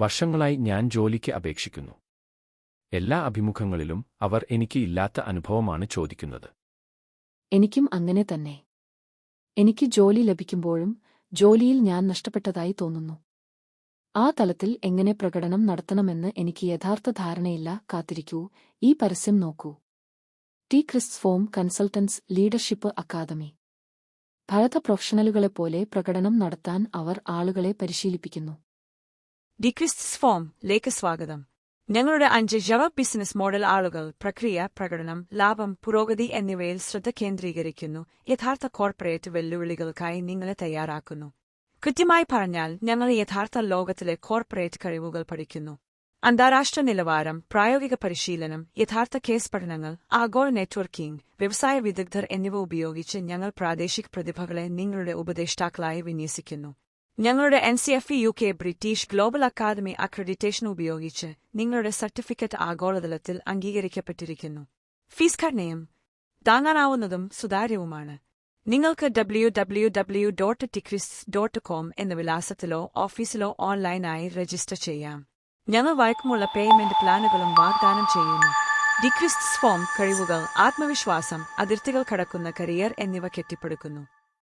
വർഷങ്ങളായി ഞാൻ ജോലിക്ക് അപേക്ഷിക്കുന്നു. എല്ലാ അഭിമുഖങ്ങളിലും അവർ എനിക്ക് ഇല്ലാത്ത അനുഭവമാണ് ചോദിക്കുന്നത്. എനിക്കും അങ്ങനെ തന്നെ. എനിക്ക് ജോലി ലഭിക്കുമ്പോഴും ജോലിയിൽ ഞാൻ നഷ്ടപ്പെട്ടതായി തോന്നുന്നു. ആ തലത്തിൽ എങ്ങനെ പ്രകടനം നടത്തണമെന്ന് എനിക്ക് യഥാർത്ഥ ധാരണയില്ല. കാത്തിരിക്കൂ, ഈ പരസ്യം നോക്കൂ. ടി ക്രിസ്റ്സ് ഫോം കൺസൾട്ടൻസ് ലീഡർഷിപ്പ് അക്കാദമി. ഭാരത പ്രൊഫഷണലുകളെപ്പോലെ പ്രകടനം നടത്താൻ അവർ ആളുകളെ പരിശീലിപ്പിക്കുന്നു. ടി ക്രിസ്റ്സ് ഫോം ലേക്ക് സ്വാഗതം. ഞങ്ങളുടെ 5 ജവ ബിസിനസ് മോഡൽ ആളുകൾ പ്രക്രിയ, പ്രകടനം, ലാഭം, പുരോഗതി എന്നിവയിൽ ശ്രദ്ധ കേന്ദ്രീകരിക്കുന്നു. യഥാർത്ഥ കോർപ്പറേറ്റ് വെല്ലുവിളികൾക്കായി നിങ്ങളെ തയ്യാറാക്കുന്നു. കൃത്യമായി പറഞ്ഞാൽ, ഞങ്ങൾ യഥാർത്ഥ ലോകത്തിലെ കോർപ്പറേറ്റ് കഴിവുകൾ പഠിക്കുന്നു. അന്താരാഷ്ട്ര നിലവാരം, പ്രായോഗിക പരിശീലനം, യഥാർത്ഥ കേസ് പഠനങ്ങൾ, ആഗോള നെറ്റ്വർക്കിംഗ്, വ്യവസായ വിദഗ്ധർ എന്നിവ ഉപയോഗിച്ച് ഞങ്ങൾ പ്രാദേശിക പ്രതിഭകളെ നിങ്ങളുടെ ഉപദേഷ്ടാക്കളായി വിന്യസിക്കുന്നു. ഞങ്ങളുടെ NCFE UK British global academy accreditation ഉപയോഗിച്ച് നിങ്ങളുടെ സർട്ടിഫിക്കറ്റ് ആഗോളതലത്തിൽ അംഗീകരിക്കപ്പെട്ടിരിക്കുന്നു. ഫീസ് ഘടനയും താങ്ങാനാവുന്നതും സുതാര്യവുമാണ്. നിങ്ങൾക്ക് www.ticrisps.com എന്ന വിലാസത്തിലോ ഓഫീസിലോ ഓൺലൈനായി രജിസ്റ്റർ ചെയ്യാം. ഞങ്ങൾ വഴക്കമുള്ള പേയ്മെന്റ് പ്ലാനുകളും വാഗ്ദാനം ചെയ്യുന്നു. ടി ക്രിസ്റ്സ് ഫോം കഴിവുകൾ, ആത്മവിശ്വാസം, അതിർത്തികൾ കടക്കുന്ന കരിയർ എന്നിവ കെട്ടിപ്പടുക്കുന്നു.